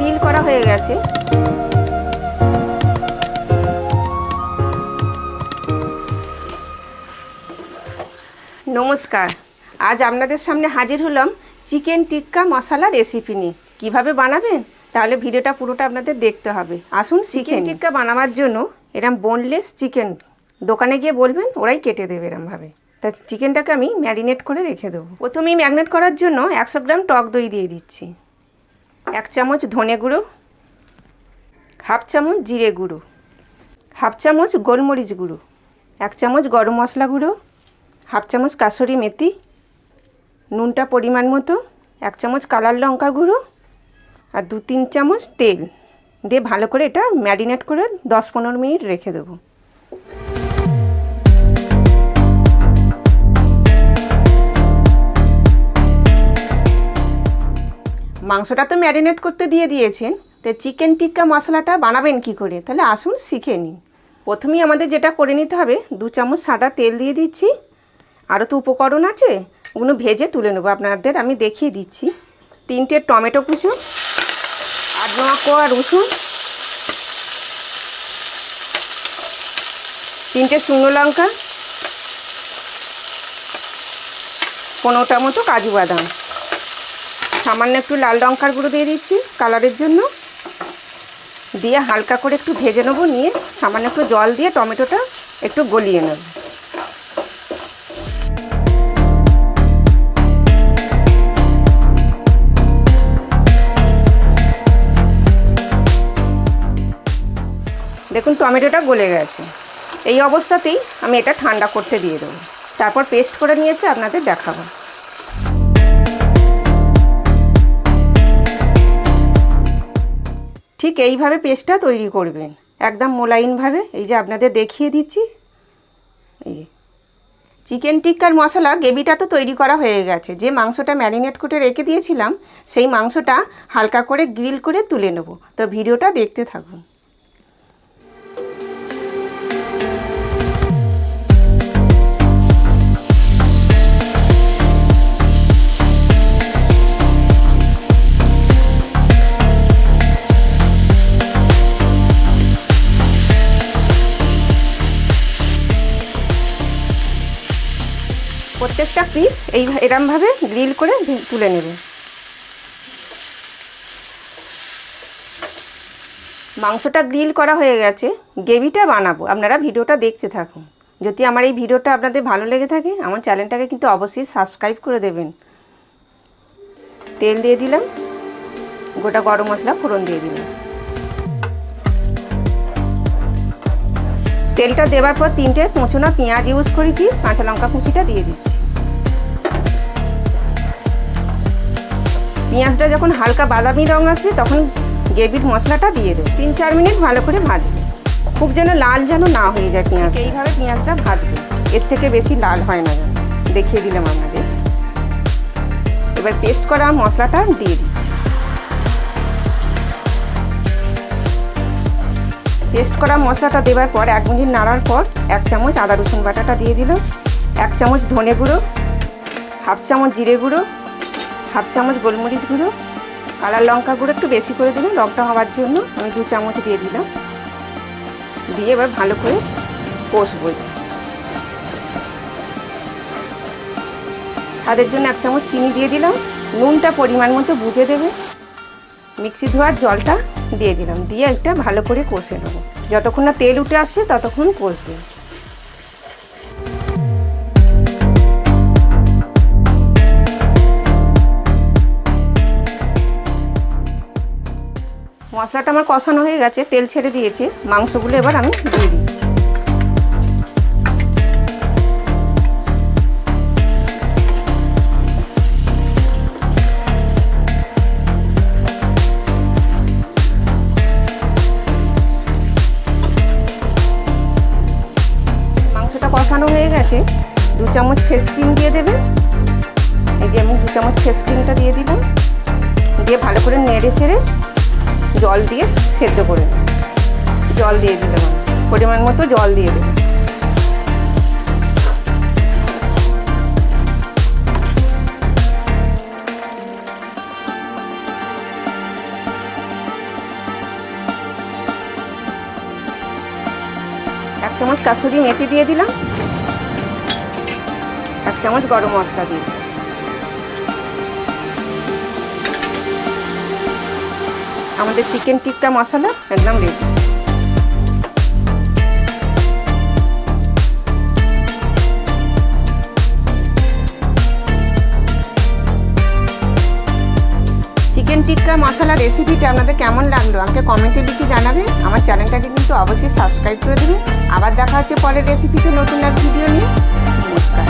Grill করা হয়ে গেছে। নমস্কার, আজ আপনাদের সামনে হাজির হলাম চিকেন টিক্কা মশলা রেসিপি নিয়ে। কীভাবে বানাবেন তাহলে ভিডিওটা পুরোটা আপনাদের দেখতে হবে। আসুন চিকেন টিক্কা বানাবার জন্য এরম বোনলেস চিকেন দোকানে গিয়ে বলবেন, ওরাই কেটে দেবে এরমভাবে। তা চিকেনটাকে আমি ম্যারিনেট করে রেখে দেবো। প্রথমেই ম্যারিনেট করার জন্য 100 গ্রাম টক দই দিয়ে দিচ্ছি, 1 চামচ ধনে গুঁড়ো, 1/2 চামচ জিরে গুঁড়ো, 1/2 চামচ গোলমরিচ গুঁড়ো, 1 চামচ গরম মশলা গুঁড়ো, 1/2 চামচ কাসুরি মেথি, নুনটা পরিমাণ মতো, 1 চামচ কালার লঙ্কা গুঁড়ো আর 2-3 চামচ তেল দিয়ে ভালো করে এটা ম্যারিনেট করে 10-15 মিনিট রেখে দেবো। মাংসটা তো ম্যারিনেট করতে দিয়ে দিয়েছেন, তো চিকেন টিক্কা মশলাটা বানাবেন কি করে তাহলে আসুন শিখে নিন। প্রথমেই আমাদের যেটা করে নিতে হবে, 2 চামচ সাদা তেল দিয়ে দিচ্ছি। আরও তো উপকরণ আছে, ওগুলো ভেজে তুলে নেবো, আপনাদের আমি দেখিয়ে দিচ্ছি। 3টে টমেটো কুচো, 8-9 কোয়া রসুন, 3টে শুকনো লঙ্কা, 15টা মতো কাজু বাদাম, সামান্য একটু লাল লঙ্কার গুঁড়ো দিয়ে দিচ্ছি কালারের জন্য, দিয়ে হালকা করে একটু ভেজে নেবো। নিয়ে সামান্য একটু জল দিয়ে টমেটোটা একটু গলিয়ে নেব। দেখুন টমেটোটা গলে গেছে। এই অবস্থাতেই আমি এটা ঠান্ডা করতে দিয়ে দেবো, তারপর পেস্ট করে নিয়ে এসে আপনাদের দেখাবো। ঠিক এইভাবে পেস্টটা তৈরি করবেন, একদম মোলায়েমভাবে। এই যে আপনাদের দেখিয়ে দিচ্ছি। এই যে চিকেন টিক্কার মশলা গ্রেভিটা তো তৈরি করা হয়ে গেছে। যে মাংসটা ম্যারিনেট করে রেখে দিয়েছিলাম সেই মাংসটা হালকা করে গ্রিল করে তুলে নেব। তো ভিডিওটা দেখতে থাকুন। প্রত্যেকটা পিস এরমভাবে গ্রিল করে তুলে নেব। মাংসটা গ্রিল করা হয়ে গেছে, গ্রেভিটা বানাবো। আপনারা ভিডিওটা দেখতে থাকুন। যদি আমার এই ভিডিওটা আপনাদের ভালো লেগে থাকে, আমার চ্যানেলটাকে কিন্তু অবশ্যই সাবস্ক্রাইব করে দেবেন। তেল দিয়ে দিলাম, গোটা গরম মশলা ফোড়ন দিয়ে দিলাম। তেলটা দেওয়ার পর 3টে কুচনো পেঁয়াজ ইউজ করেছি, কাঁচা লঙ্কা কুচিটা দিয়ে দিচ্ছি। পেঁয়াজটা যখন হালকা বাদামি রং আসবে তখন গ্রেভির মশলাটা দিয়ে দেবো। 3-4 মিনিট ভালো করে ভাজবে, খুব যেন লাল যেন না হয়ে যায় পেঁয়াজ। এইভাবে পেঁয়াজটা ভাজবে, এর থেকে বেশি লাল হয় না যেন। দেখিয়ে দিলাম আপনাদের। এবার পেস্ট করা মশলাটা দিয়ে দিচ্ছি। পেস্ট করা মশলাটা দেওয়ার পর 1 মিনিট নাড়ার পর 1 চামচ আদা রসুন বাটাটা দিয়ে দিলাম, 1 চামচ ধনে গুঁড়ো, 1/2 চামচ জিরে গুঁড়ো, 1/2 চামচ গোলমরিচ গুঁড়ো, কালার লঙ্কা গুঁড়ো একটু বেশি করে দিলাম লঙ্কা হওয়ার জন্য, আমি 2 চামচ দিয়ে দিলাম। দিয়ে এবার ভালো করে কষবো। স্বাদের জন্য 1 চামচ চিনি দিয়ে দিলাম। নুনটা পরিমাণ মতো বুঝে দেবে। মিক্সি ধোয়ার জলটা দিয়ে দিলাম, দিয়ে একটা ভালো করে কষে নেবো। যতক্ষণ না তেল উঠে আসছে ততক্ষণ কষবে। মশলাটা আমার কষানো হয়ে গেছে, তেল ছেড়ে দিয়েছে। মাংসগুলো এবার আমি দিয়ে দিচ্ছি। কষানো হয়ে গেছে। 2 চামচ ফ্রেশ ক্রিম দিয়ে দেবেন। এই যে আমি 2 চামচ ফ্রেশ ক্রিমটা দিয়ে দিলাম, দিয়ে ভালো করে নেড়ে ছেড়ে জল দিয়ে সেদ্ধ করে জল দিয়ে দিলাম, পরিমাণ মতো জল দিয়ে দেবেন। 1 চামচ কাসুরি মেথি দিয়ে দিলাম, 1 চামচ গরম মশলা দিয়ে দিলাম। আমাদের চিকেন টিক্কা মশলা একদম রেডি। চিকেন টিক্কা মশলা রেসিপিটা আপনাদের কেমন লাগলো আমাকে কমেন্টে লিখে জানাবেন। আমার চ্যানেলটাকে কিন্তু অবশ্যই সাবস্ক্রাইব করে দেবেন। আবার দেখা হচ্ছে পরের রেসিপিতে নতুন এক ভিডিও নিয়ে। নমস্কার।